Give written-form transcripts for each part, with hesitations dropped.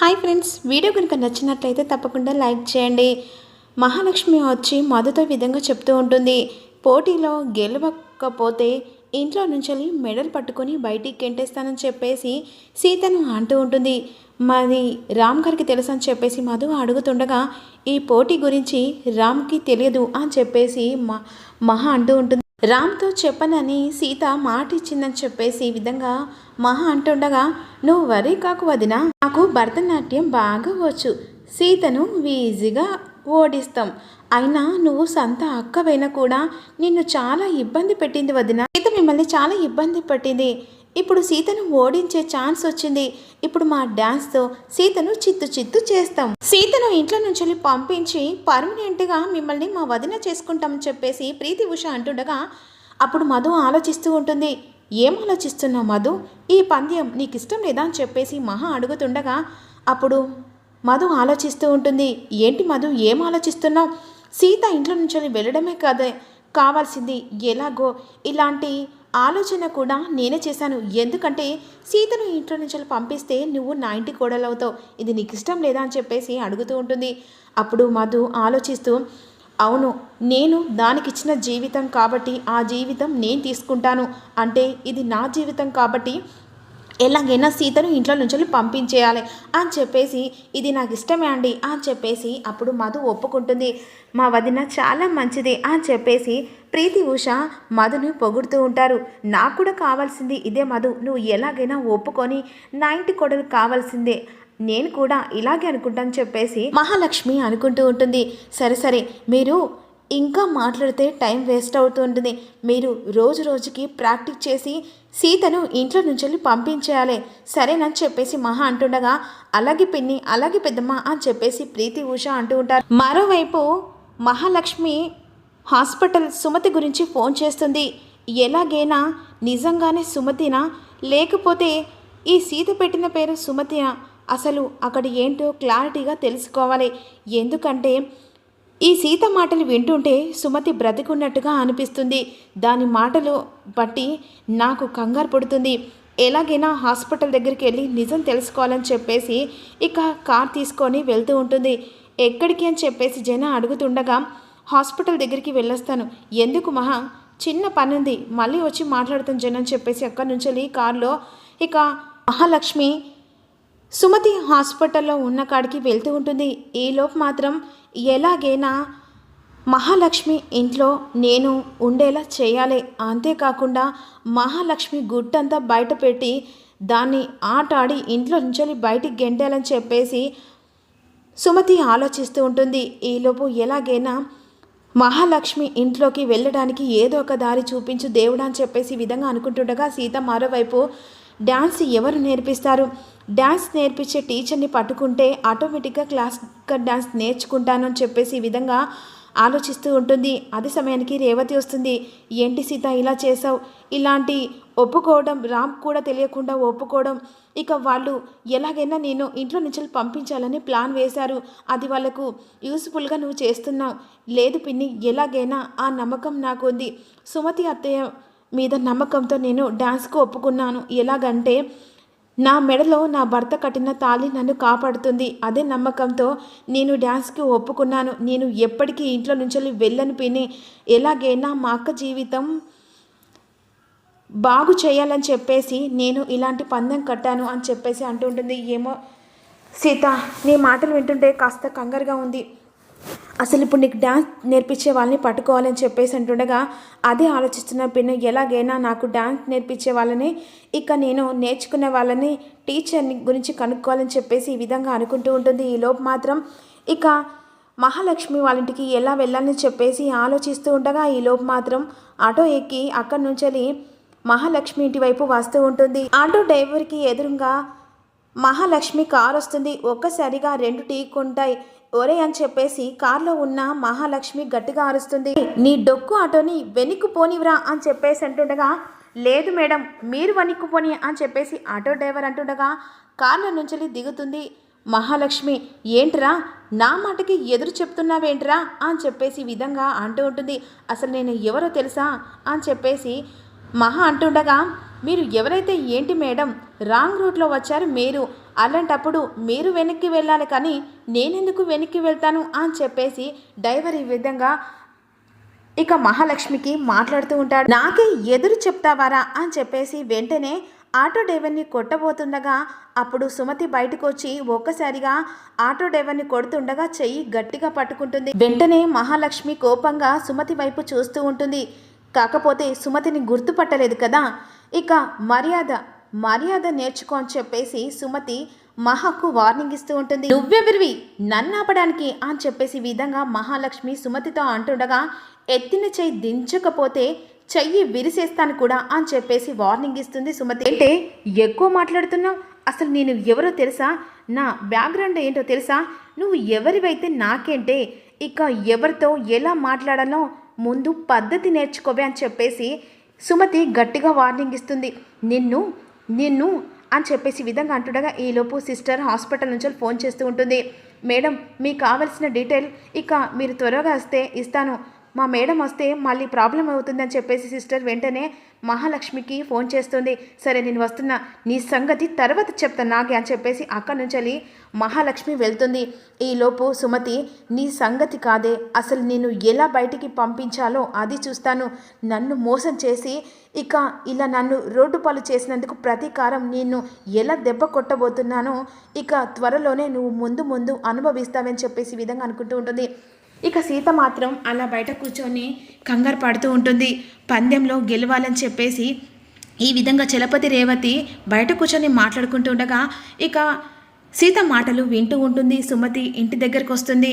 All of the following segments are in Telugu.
హాయ్ ఫ్రెండ్స్, వీడియో కనుక నచ్చినట్లయితే తప్పకుండా లైక్ చేయండి. మహాలక్ష్మి వచ్చి మధుతో విధంగా చెప్తూ ఉంటుంది. పోటీలో గెలవకపోతే ఇంట్లో నుంచి మెడల్ పట్టుకొని బయటికి గెంటేస్తానని చెప్పేసి సీతను అంటూ ఉంటుంది. మరి రామ్ గారికి తెలుసు అని చెప్పేసి మధు అడుగుతుండగా ఈ పోటీ గురించి రామ్కి తెలియదు అని చెప్పేసి మహా అంటూ ఉంటుంది. రామ్తో చెప్పనని సీత మాట ఇచ్చిందని చెప్పేసి ఈ విధంగా మహా అంటుండగా, నువ్వు వరి కాకు వదినా, నాకు భరతనాట్యం బాగా వచ్చు, సీతను ఈజీగా ఓడిస్తాం. అయినా నువ్వు సంత అక్కవైనా కూడా నిన్ను చాలా ఇబ్బంది పెట్టింది వదినా. సీత మిమ్మల్ని చాలా ఇబ్బంది పెట్టింది. ఇప్పుడు సీతను ఓడించే ఛాన్స్ వచ్చింది. ఇప్పుడు మా డ్యాన్స్తో సీతను చిత్తు చేస్తాం. సీతను ఇంట్లో నుంచి పంపించి పర్మనెంట్గా మిమ్మల్ని మా వదిన చేసుకుంటామని చెప్పేసి ప్రీతి ఉష అంటుండగా అప్పుడు మధు ఆలోచిస్తూ ఉంటుంది. ఏం ఆలోచిస్తున్నావు మధు? ఈ పంద్యం నీకు ఇష్టం లేదా అని చెప్పేసి మహా అడుగుతుండగా అప్పుడు మధు ఆలోచిస్తూ ఉంటుంది. ఏంటి మధు, ఏం ఆలోచిస్తున్నావు? సీత ఇంట్లో నుంచి వెళ్ళడమే కావాల్సింది. ఎలాగో ఇలాంటి ఆలోచన కూడా నేనే చేశాను. ఎందుకంటే సీతను ఇంట్లో నుంచి పంపిస్తే నువ్వు నా ఇంటి కోడలవుతావు. ఇది నీకు ఇష్టం లేదా అని చెప్పేసి అడుగుతూ ఉంటుంది. అప్పుడు మధు ఆలోచిస్తూ, అవును, నేను దానికిచ్చిన జీవితం కాబట్టి ఆ జీవితం నేను తీసుకుంటాను. అంటే ఇది నా జీవితం కాబట్టి ఎలాగైనా సీతను ఇంట్లో నుంచి పంపించేయాలి అని చెప్పేసి, ఇది నాకు ఇష్టమే అండి అని చెప్పేసి అప్పుడు మధు ఒప్పుకుంటుంది. మా వదిన చాలా మంచిది అని చెప్పేసి ప్రీతి ఉష మధుని పొగుడుతూ ఉంటారు. నాకు కూడా కావాల్సింది ఇదే మధు, నువ్వు ఎలాగైనా ఒప్పుకొని నా ఇంటి కొడలు కావాల్సిందే, నేను కూడా ఇలాగే అనుకుంటాను చెప్పేసి మహాలక్ష్మి అనుకుంటూ ఉంటుంది. సరే మీరు ఇంకా మాట్లాడితే టైం వేస్ట్ అవుతుంటుంది. మీరు రోజుకి ప్రాక్టీస్ చేసి సీతను ఇంట్లో నుంచి పంపించేయాలి, సరేనని చెప్పేసి మహా అంటుండగా అలాగే పిన్ని, అలాగే పెద్దమ్మ అని చెప్పేసి ప్రీతి ఉష అంటూ ఉంటారు. మరోవైపు మహాలక్ష్మి హాస్పిటల్ సుమతి గురించి ఫోన్ చేస్తుంది. ఎలాగైనా నిజంగానే సుమతినా లేకపోతే ఈ సీత పెట్టిన పేరు సుమతినా, అసలు అక్కడ ఏంటో క్లారిటీగా తెలుసుకోవాలి. ఎందుకంటే ఈ సీత మాటలు వింటుంటే సుమతి బ్రతికున్నట్టుగా అనిపిస్తుంది. దాని మాటలు బట్టి నాకు కంగారు పడుతుంది. ఎలాగైనా హాస్పిటల్ దగ్గరికి వెళ్ళి నిజం తెలుసుకోవాలని చెప్పేసి ఇక కార్ తీసుకొని వెళ్తూ ఉంటుంది. ఎక్కడికి అని చెప్పేసి జన అడుగుతుండగా హాస్పిటల్ దగ్గరికి వెళ్ళొస్తాను. ఎందుకు మహా? చిన్న పని ఉంది, మళ్ళీ వచ్చి మాట్లాడుతాను జన అని చెప్పేసి అక్కడి నుంచి కారులో ఇక మహాలక్ష్మి సుమతి హాస్పిటల్లో ఉన్న కాడికి వెళ్తూ ఉంటుంది. ఈలోపు మాత్రం ఎలాగైనా మహాలక్ష్మి ఇంట్లో నేను ఉండేలా చేయాలి, అంతేకాకుండా మహాలక్ష్మి గుట్టంతా బయట పెట్టి దాన్ని ఆటాడి ఇంట్లో నుంచి బయటికి గెంటేయాలని చెప్పేసి సుమతి ఆలోచిస్తూ ఉంటుంది. ఈలోపు ఎలాగైనా మహాలక్ష్మి ఇంట్లోకి వెళ్ళడానికి ఏదో ఒక దారి చూపించు దేవుడా అని చెప్పేసి ఈ విధంగా అనుకుంటుండగా సీత మరోవైపు డ్యాన్స్ ఎవరు నేర్పిస్తారు, డ్యాన్స్ నేర్పించే టీచర్ని పట్టుకుంటే ఆటోమేటిక్గా క్లాసికల్ డ్యాన్స్ నేర్చుకుంటాను అని చెప్పేసి ఈ విధంగా ఆలోచిస్తూ ఉంటుంది. అదే సమయానికి రేవతి వస్తుంది. ఏంటి సీత ఇలా చేసావు? ఇలాంటి ఒప్పుకోవడం, రామ్ కూడా తెలియకుండా ఒప్పుకోవడం, ఇక వాళ్ళు ఎలాగైనా నేను ఇంట్లో నుంచి పంపించాలని ప్లాన్ వేశారు. అది వాళ్ళకు యూస్ఫుల్గా నువ్వు చేస్తున్నావు. లేదు పిన్ని, ఎలాగైనా ఆ నమ్మకం నాకు ఉంది. సుమతి అత్తయ్య మీద నమ్మకంతో నేను డ్యాన్స్కు ఒప్పుకున్నాను. ఎలాగంటే నా మెడలో నా భర్త కట్టిన తాళి నన్ను కాపాడుతుంది. అదే నమ్మకంతో నేను డ్యాన్స్కి ఒప్పుకున్నాను. నేను ఎప్పటికీ ఇంట్లో నుంచి వెళ్ళను పిన్ని. ఎలాగైనా మా అక్క జీవితం బాగు చేయాలని చెప్పేసి నేను ఇలాంటి పందెం కట్టాను అని చెప్పేసి అంటూ ఉంటుంది. ఏమో సీత, నీ మాటలు వింటుంటే కాస్త కంగారుగా ఉంది. అసలు ఇప్పుడు నీకు డ్యాన్స్ నేర్పించే వాళ్ళని పట్టుకోవాలని చెప్పేసి అంటుండగా అదే ఆలోచిస్తున్న పిన్ను, ఎలాగైనా నాకు డ్యాన్స్ నేర్పించే వాళ్ళని ఇక నేను నేర్చుకునే వాళ్ళని టీచర్ని గురించి కనుక్కోవాలని చెప్పేసి ఈ విధంగా అనుకుంటూ ఉంటుంది. ఈలోపు మాత్రం ఇక మహాలక్ష్మి వాళ్ళ ఇంటికి ఎలా వెళ్ళాలని చెప్పేసి ఆలోచిస్తూ ఉండగా ఈలోపు మాత్రం ఆటో ఎక్కి అక్కడి నుంచి మహాలక్ష్మి ఇంటి వైపు వస్తూ ఉంటుంది. ఆటో డ్రైవర్కి ఎదురుగా మహాలక్ష్మి కారు వస్తుంది. ఒక్కసారిగా రెండు ఢీకొంటాయి. ఒరే అని చెప్పేసి కారులో ఉన్న మహాలక్ష్మి గట్టిగా అరుస్తుంది. నీ డొక్కు ఆటోని వెనక్కు పోనివ్రా అని చెప్పేసి అంటుండగా, లేదు మేడం, మీరు వెనక్కు పోని అని చెప్పేసి ఆటో డ్రైవర్ అంటుండగా కారులో నుంచి దిగుతుంది మహాలక్ష్మి. ఏంట్రా, నా మాటకి ఎదురు చెప్తున్నావేంట్రా అని చెప్పేసి ఈ విధంగా అంటూ ఉంటుంది. అసలు నేను ఎవరో తెలుసా అని చెప్పేసి మహా అంటుండగా, మీరు ఎవరైతే ఏంటి మేడం, రాంగ్ రూట్లో వచ్చారు మీరు, అలాంటప్పుడు మీరు వెనక్కి వెళ్ళాలి కానీ నేనెందుకు వెనక్కి వెళ్తాను అని చెప్పేసి డ్రైవర్ ఈ విధంగా ఇక మహాలక్ష్మికి మాట్లాడుతూ ఉంటాడు. నాకే ఎదురు చెప్తావారా అని చెప్పేసి వెంటనే ఆటో డ్రైవర్ని కొట్టబోతుండగా అప్పుడు సుమతి బయటకు వచ్చి ఒక్కసారిగా ఆటో డ్రైవర్ని కొడుతుండగా చెయ్యి గట్టిగా పట్టుకుంటుంది. వెంటనే మహాలక్ష్మి కోపంగా సుమతి వైపు చూస్తూ ఉంటుంది. కాకపోతే సుమతిని గుర్తుపట్టలేదు కదా. ఇక మర్యాద నేర్చుకో అని చెప్పేసి సుమతి మహాకు వార్నింగ్ ఇస్తూ ఉంటుంది. నువ్వెవరివి నన్ను ఆపడానికి అని చెప్పేసి విధంగా మహాలక్ష్మి సుమతితో అంటుండగా ఎత్తిన చెయ్యి దించకపోతే చెయ్యి విరిసేస్తాను కూడా అని చెప్పేసి వార్నింగ్ ఇస్తుంది సుమతి. అంటే ఎక్కువ మాట్లాడుతున్నావు, అసలు నేను ఎవరో తెలుసా, నా బ్యాక్గ్రౌండ్ ఏంటో తెలుసా, నువ్వు ఎవరివైతే నాకేంటే, ఇక ఎవరితో ఎలా మాట్లాడాలో ముందు పద్ధతి నేర్చుకోవే అని చెప్పేసి సుమతి గట్టిగా వార్నింగ్ ఇస్తుంది. నిన్ను అని చెప్పేసి విధంగా అంటుండగా ఈలోపు సిస్టర్ హాస్పిటల్ నుంచి ఫోన్ చేస్తూ ఉంటుంది. మేడం మీకు కావాల్సిన డీటెయిల్ ఇక మీరు త్వరగా వస్తే ఇస్తాను, మా మేడం వస్తే మళ్ళీ ప్రాబ్లం అవుతుందని చెప్పేసి సిస్టర్ వెంటనే మహాలక్ష్మికి ఫోన్ చేస్తుంది. సరే నేను వస్తున్నా, నీ సంగతి తర్వాత చెప్తాను నాకే అని చెప్పేసి అక్కడి నుంచి వెళ్ళి మహాలక్ష్మి వెళ్తుంది. ఈలోపు సుమతి నీ సంగతి కాదే, అసలు నేను ఎలా బయటికి పంపించాలో అది చూస్తాను, నన్ను మోసం చేసి ఇక ఇలా నన్ను రోడ్డు పాలు చేసినందుకు ప్రతీకారం నిన్ను ఎలా దెబ్బ కొట్టబోతున్నానో ఇక త్వరలోనే నువ్వు ముందు అనుభవిస్తావని చెప్పేసి విధంగా అనుకుంటూ ఉంటుంది. ఇక సీత మాత్రం అలా బయట కూర్చొని కంగారు పడుతూ ఉంటుంది. పందెంలో గెలవాలని చెప్పేసి ఈ విధంగా చలపతి రేవతి బయట కూర్చొని మాట్లాడుకుంటూ ఉండగా ఇక సీత మాటలు వింటూ ఉంటుంది. సుమతి ఇంటి దగ్గరకు వస్తుంది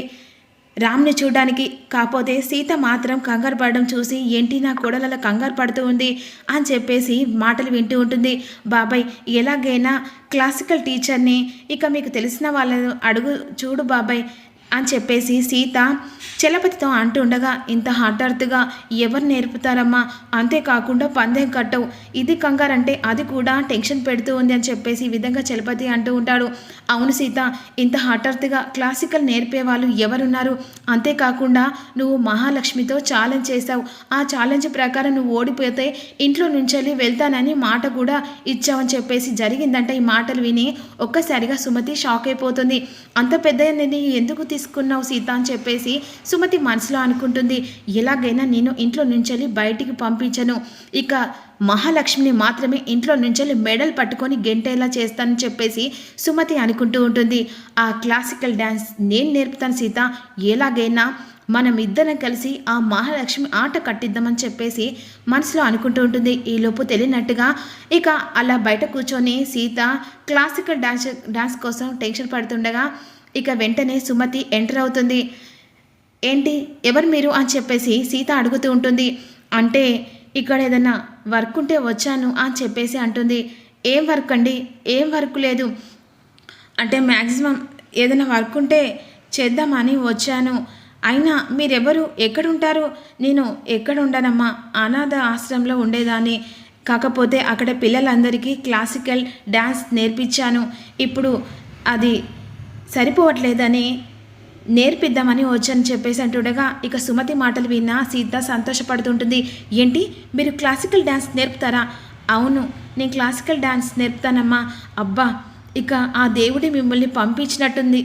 రామ్ని చూడడానికి. కాకపోతే సీత మాత్రం కంగారు పడడం చూసి ఏంటి నా కోడల కంగారు పడుతూ ఉంది అని చెప్పేసి మాటలు వింటూ ఉంటుంది. బాబాయ్ ఎలాగైనా క్లాసికల్ టీచర్ని ఇక మీకు తెలిసిన వాళ్ళను అడుగు చూడు బాబాయ్ అని చెప్పేసి సీత చలపతితో అంటుండగా ఇంత హఠాత్తుగా ఎవరు నేర్పుతారమ్మా, అంతేకాకుండా పందెం కట్టవు, ఇది కంగారంటే అది కూడా టెన్షన్ పెడుతూ ఉంది అని చెప్పేసి ఈ విధంగా చలపతి అంటూ ఉంటాడు. అవును సీత, ఇంత హఠాత్తుగా క్లాసికల్ నేర్పే వాళ్ళు ఎవరున్నారు, అంతేకాకుండా నువ్వు మహాలక్ష్మితో ఛాలెంజ్ చేశావు, ఆ ఛాలెంజ్ ప్రకారం నువ్వు ఓడిపోతే ఇంట్లో నుంచి వెళ్తానని మాట కూడా ఇచ్చావని చెప్పేసి జరిగిందంటే ఈ మాటలు విని ఒక్కసారిగా సుమతి షాక్ అయిపోతుంది. అంత పెద్ద ఎందుకు తీసుకున్నావు సీత అని చెప్పేసి సుమతి మనసులో అనుకుంటుంది. ఎలాగైనా నేను ఇంట్లో నుంచి బయటికి పంపించను, ఇక మహాలక్ష్మిని మాత్రమే ఇంట్లో నుంచి మెడల్ పట్టుకొని గెంటేలా చేస్తానని చెప్పేసి సుమతి అనుకుంటూ ఉంటుంది. ఆ క్లాసికల్ డ్యాన్స్ నేను నేర్పుతాను సీత, ఎలాగైనా మనం ఇద్దరం కలిసి ఆ మహాలక్ష్మి ఆట కట్టిద్దామని చెప్పేసి మనసులో అనుకుంటూ ఉంటుంది. ఈలోపు తెలియనట్టుగా ఇక అలా బయట కూర్చొని సీత క్లాసికల్ డ్యాన్స్ కోసం టెన్షన్ పడుతుండగా ఇక వెంటనే సుమతి ఎంటర్ అవుతుంది. ఏంటి ఎవరు మీరు అని చెప్పేసి సీత అడుగుతూ ఉంటుంది. అంటే ఇక్కడ ఏదైనా వర్క్ ఉంటే వచ్చాను అని చెప్పేసి అంటుంది. ఏం వర్క్ అండి, ఏం వర్క్ లేదు అంటే మ్యాక్సిమం ఏదైనా వర్క్ ఉంటే చేద్దామని వచ్చాను, అయినా మీరెవరు ఎక్కడుంటారు, నేను ఎక్కడ ఉండనమ్మా అనాథ ఆశ్రమంలో ఉండేదాన్ని, కాకపోతే అక్కడ పిల్లలందరికీ క్లాసికల్ డ్యాన్స్ నేర్పించాను, ఇప్పుడు అది సరిపోవట్లేదని నేర్పిద్దామని వచ్చని చెప్పేసి అంటుండగా ఇక సుమతి మాటలు విన్నా సీత సంతోషపడుతుంటుంది. ఏంటి మీరు క్లాసికల్ డ్యాన్స్ నేర్పుతారా? అవును నేను క్లాసికల్ డ్యాన్స్ నేర్పుతానమ్మా. అబ్బా ఇక ఆ దేవుడి మిమ్మల్ని పంపించినట్టుంది.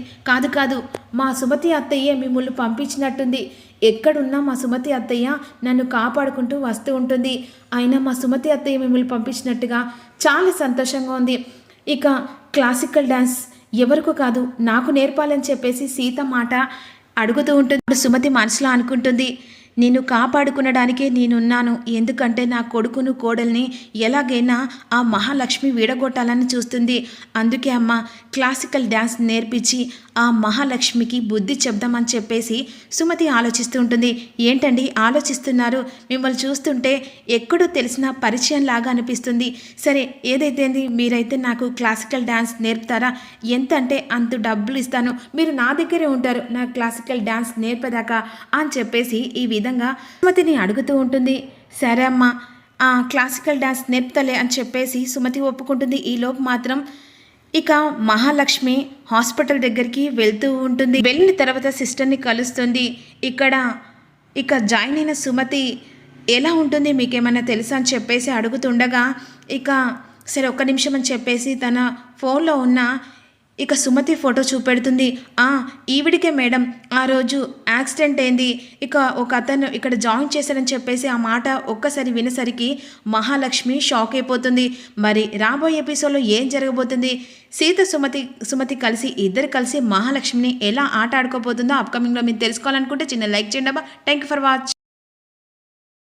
కాదు మా సుమతి అత్తయ్యే మిమ్మల్ని పంపించినట్టుంది. ఎక్కడున్నా మా సుమతి అత్తయ్య నన్ను కాపాడుకుంటూ వస్తూ ఉంటుంది. అయినా మా సుమతి అత్తయ్య మిమ్మల్ని పంపించినట్టుగా చాలా సంతోషంగా ఉంది. ఇక క్లాసికల్ డ్యాన్స్ ఎవరికో కాదు నాకు నేర్పాలని చెప్పేసి సీత మాట అడుగుతూ ఉంటుంది. సుమతి మనసులో అనుకుంటుంది, నేను కాపాడుకునడానికే నేనున్నాను, ఎందుకంటే నా కొడుకును కోడల్ని ఎలాగైనా ఆ మహాలక్ష్మి విడగొట్టాలని చూస్తుంది. అందుకే అమ్మ క్లాసికల్ డ్యాన్స్ నేర్పించి ఆ మహాలక్ష్మికి బుద్ధి చెప్దామని చెప్పేసి సుమతి ఆలోచిస్తూ ఉంటుంది. ఏంటండి ఆలోచిస్తున్నారు? మిమ్మల్ని చూస్తుంటే ఎక్కడో తెలిసిన పరిచయం లాగా అనిపిస్తుంది. సరే ఏదైతే మీరైతే నాకు క్లాసికల్ డ్యాన్స్ నేర్పుతారా? ఎంత అంటే అంత డబ్బులు ఇస్తాను, మీరు నా దగ్గరే ఉంటారు నా క్లాసికల్ డ్యాన్స్ నేర్పదాకా అని చెప్పేసి ఈ విధంగా సుమతిని అడుగుతూ ఉంటుంది. సరే అమ్మ క్లాసికల్ డ్యాన్స్ నేర్పుతలే అని చెప్పేసి సుమతి ఒప్పుకుంటుంది. ఈలోపు మాత్రం ఇక మహాలక్ష్మి హాస్పిటల్ దగ్గరికి వెళ్తూ ఉంటుంది. వెళ్ళిన తర్వాత సిస్టర్ని కలుస్తుంది. ఇక జాయిన్ అయిన సుమతి ఎలా ఉంటుంది మీకేమైనా తెలుసా అని చెప్పేసి అడుగుతుండగా ఇక సరే ఒక్క నిమిషం అని చెప్పేసి తన ఫోన్లో ఉన్న ఇక సుమతి ఫోటో చూపెడుతుంది. ఈవిడికే మేడం ఆ రోజు యాక్సిడెంట్ అయింది. ఇక ఒక అతను ఇక్కడ జాయిన్ చేశాడని చెప్పేసి ఆ మాట ఒక్కసారి వినేసరికి మహాలక్ష్మి షాక్ అయిపోతుంది. మరి రాబోయే ఎపిసోడ్లో ఏం జరగబోతుంది? సీత సుమతి కలిసి ఇద్దరు కలిసి మహాలక్ష్మిని ఎలా ఆట ఆడుకోబోతుందో అప్కమింగ్లో మీరు తెలుసుకోవాలనుకుంటే చిన్న లైక్ చేయండి అబ్బా. Thank you for watch.